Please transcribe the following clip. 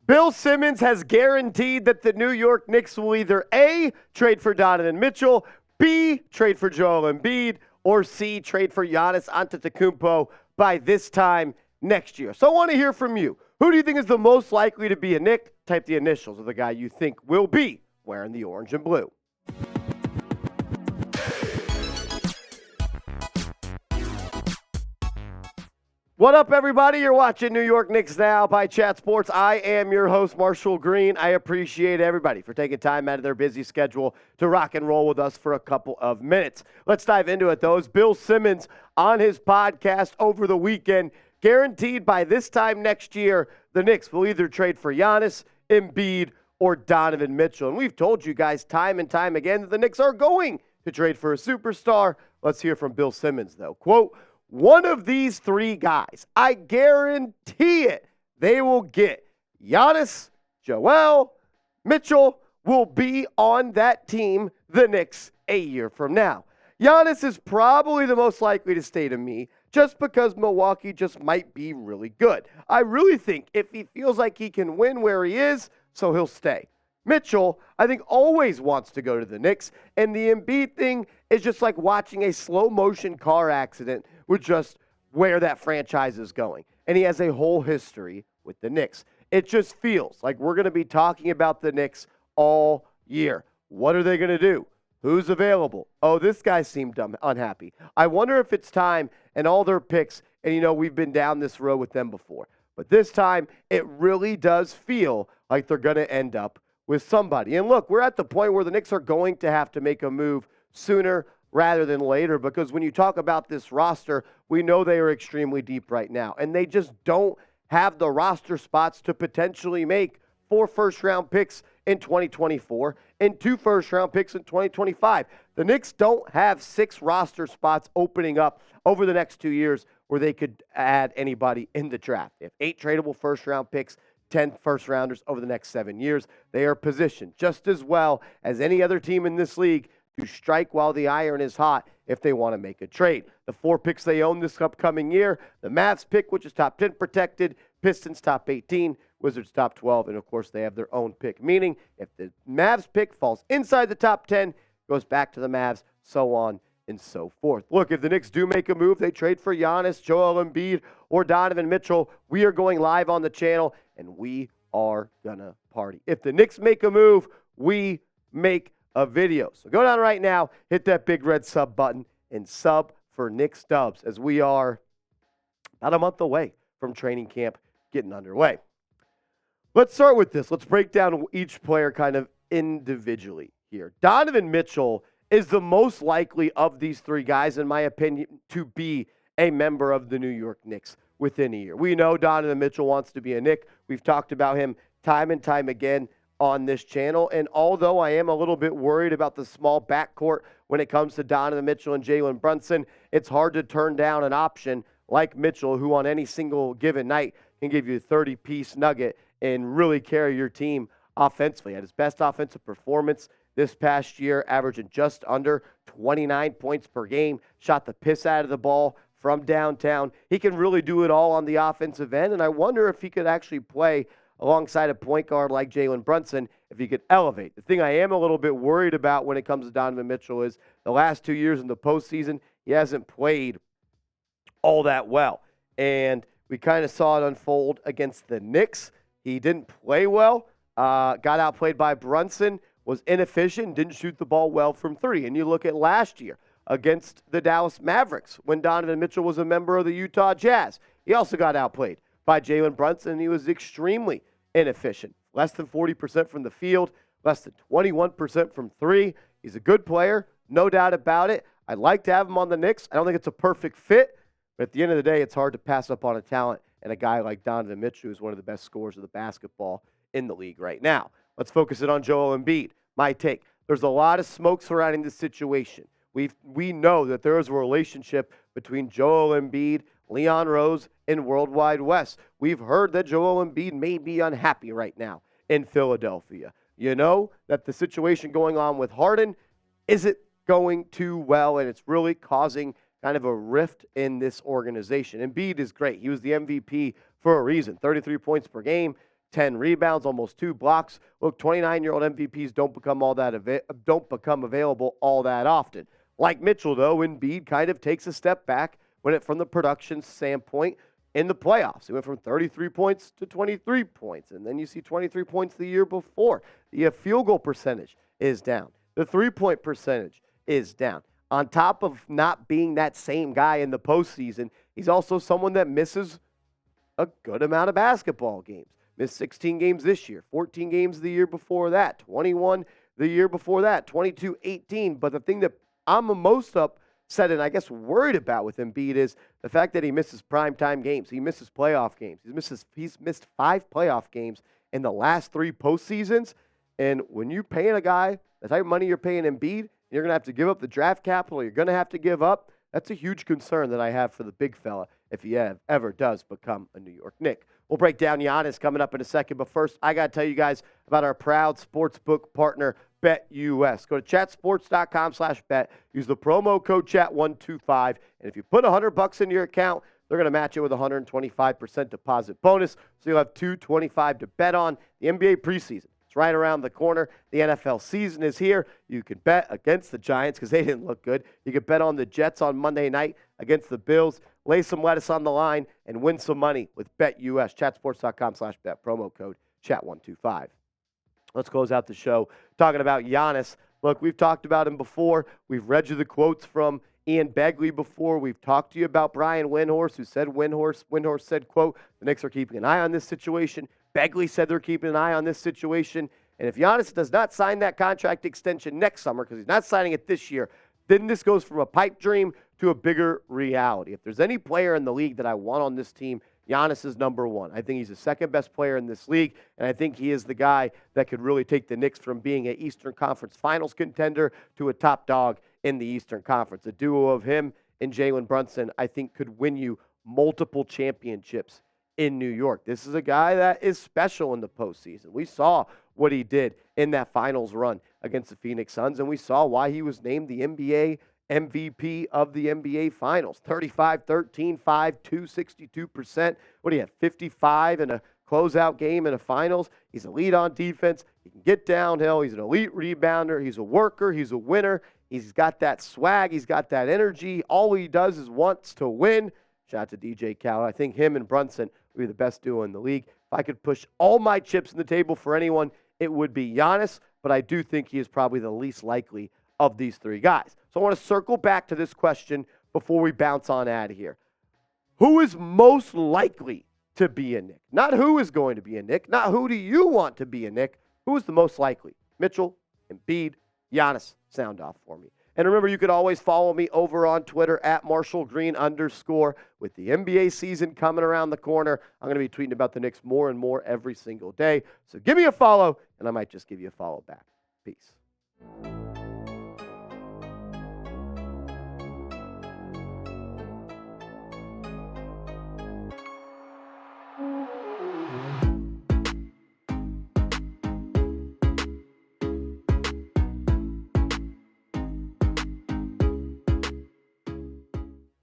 Bill Simmons has guaranteed that the New York Knicks will either A, trade for Donovan Mitchell, B, trade for Joel Embiid, or C, trade for Giannis Antetokounmpo by this time next year. So I want to hear from you. Who do you think is the most likely to be a Knick? Type the initials of the guy you think will be wearing the orange and blue. What up, everybody? You're watching New York Knicks Now by Chat Sports. I am your host, Marshall Green. I appreciate everybody for taking time out of their busy schedule to rock and roll with us for a couple of minutes. Let's dive into it, though. Bill Simmons on his podcast over the weekend guaranteed by this time next year, the Knicks will either trade for Giannis, Embiid, or Donovan Mitchell. And we've told you guys time and time again that the Knicks are going to trade for a superstar. Let's hear from Bill Simmons, though. Quote, one of these three guys, I guarantee it, they will get. Giannis, Joel, Mitchell will be on that team, the Knicks, a year from now. Giannis is probably the most likely to stay to me just because Milwaukee just might be really good. I really think if he feels like he can win where he is, so he'll stay. Mitchell, I think, always wants to go to the Knicks, and the Embiid thing is just like watching a slow-motion car accident with just where that franchise is going. And he has a whole history with the Knicks. It just feels like we're going to be talking about the Knicks all year. What are they going to do? Who's available? Oh, this guy seemed unhappy. I wonder if it's time and all their picks, and you know, we've been down this road with them before. But this time, it really does feel like they're going to end up with somebody. And look, we're at the point where the Knicks are going to have to make a move sooner rather than later, because when you talk about this roster, we know they are extremely deep right now, and they just don't have the roster spots to potentially make 4 first-round picks in 2024 and 2 first-round picks in 2025. The Knicks don't have 6 roster spots opening up over the next 2 years where they could add anybody in the draft. They have 8 tradable first-round picks, 10 first-rounders over the next 7 years. They are positioned just as well as any other team in this league to strike while the iron is hot if they want to make a trade. The 4 picks they own this upcoming year, the Mavs pick, which is top 10 protected, Pistons top 18, Wizards top 12, and of course they have their own pick, meaning if the Mavs pick falls inside the top 10, goes back to the Mavs, so on and so forth. Look, if the Knicks do make a move, they trade for Giannis, Joel Embiid, or Donovan Mitchell, we are going live on the channel, and we are gonna party. If the Knicks make a move, we make a video. So go down right now, hit that big red sub button, and sub for Knicks Dubs, as we are about a month away from training camp getting underway. Let's start with this. Let's break down each player kind of individually here. Donovan Mitchell is the most likely of these 3 guys, in my opinion, to be a member of the New York Knicks within a year. We know Donovan Mitchell wants to be a Knick. We've talked about him time and time again on this channel, and although I am a little bit worried about the small backcourt when it comes to Donovan Mitchell and Jalen Brunson, it's hard to turn down an option like Mitchell, who on any single given night can give you a 30-piece nugget and really carry your team offensively. At his best offensive performance this past year, averaging just under 29 points per game, shot the piss out of the ball from downtown. He can really do it all on the offensive end, and I wonder if he could actually play alongside a point guard like Jalen Brunson, if he could elevate. The thing I am a little bit worried about when it comes to Donovan Mitchell is the last 2 years in the postseason, he hasn't played all that well. And we kind of saw it unfold against the Knicks. He didn't play well, got outplayed by Brunson, was inefficient, didn't shoot the ball well from 3. And you look at last year against the Dallas Mavericks when Donovan Mitchell was a member of the Utah Jazz. He also got outplayed by Jalen Brunson, and he was extremely inefficient. Less than 40% from the field, less than 21% from 3. He's a good player, no doubt about it. I'd like to have him on the Knicks. I don't think it's a perfect fit, but at the end of the day, it's hard to pass up on a talent and a guy like Donovan Mitchell, who's one of the best scorers of the basketball in the league right now. Let's focus it on Joel Embiid. My take. There's a lot of smoke surrounding this situation. We know that there is a relationship between Joel Embiid, Leon Rose, and Worldwide West. We've heard that Joel Embiid may be unhappy right now in Philadelphia. You know that the situation going on with Harden isn't going too well, and it's really causing kind of a rift in this organization. Embiid is great. He was the MVP for a reason. 33 points per game, 10 rebounds, almost 2 blocks. Look, 29-year-old MVPs don't become available all that often. Like Mitchell, though, Embiid kind of takes a step back from the production standpoint in the playoffs. He went from 33 points to 23 points, and then you see 23 points the year before. The field goal percentage is down. The three-point percentage is down. On top of not being that same guy in the postseason, he's also someone that misses a good amount of basketball games. Missed 16 games this year, 14 games the year before that, 21 the year before that, 22, 18. But the thing that I'm most upset and I guess worried about with Embiid is the fact that he misses primetime games. He misses playoff games. He's missed 5 playoff games in the last 3 postseasons. And when you're paying a guy the type of money you're paying Embiid, you're going to have to give up the draft capital you're going to have to give up. That's a huge concern that I have for the big fella if he ever does become a New York Knick. We'll break down Giannis coming up in a second, but first, I got to tell you guys about our proud sportsbook partner, BetUS. Go to chatsports.com/bet. Use the promo code chat125, and if you put $100 in your account, they're going to match it with a 125% deposit bonus, so you'll have $225 to bet on. The NBA preseason, it's right around the corner. The NFL season is here. You can bet against the Giants because they didn't look good. You can bet on the Jets on Monday night against the Bills. Lay some lettuce on the line and win some money with BetUS. Chatsports.com/bet. Promo code chat125. Let's close out the show talking about Giannis. Look, we've talked about him before. We've read you the quotes from Ian Begley before. We've talked to you about Brian Windhorst, who said Windhorst said, quote, the Knicks are keeping an eye on this situation. Begley said they're keeping an eye on this situation. And if Giannis does not sign that contract extension next summer, because he's not signing it this year, then this goes from a pipe dream to a bigger reality. If there's any player in the league that I want on this team, Giannis is number one. I think he's the second best player in this league, and I think he is the guy that could really take the Knicks from being an Eastern Conference Finals contender to a top dog in the Eastern Conference. A duo of him and Jalen Brunson, I think, could win you multiple championships in New York. This is a guy that is special in the postseason. We saw what he did in that finals run against the Phoenix Suns, and we saw why he was named the NBA MVP of the NBA Finals. 35, 13, 5, 2, 62%. What do you have, 55 in a closeout game in a finals? He's a lead on defense. He can get downhill. He's an elite rebounder. He's a worker. He's a winner. He's got that swag. He's got that energy. All he does is wants to win. Shout out to DJ Khaled. I think him and Brunson would be the best duo in the league. If I could push all my chips on the table for anyone, it would be Giannis, but I do think he is probably the least likely of these 3 guys. So I want to circle back to this question before we bounce on out of here. Who is most likely to be a Knick? Not who is going to be a Knick, not who do you want to be a Knick. Who is the most likely? Mitchell, Embiid, Giannis. Sound off for me. And remember, you could always follow me over on Twitter at @MarshallGreen_. With the NBA season coming around the corner, I'm going to be tweeting about the Knicks more and more every single day. So give me a follow, and I might just give you a follow back. Peace.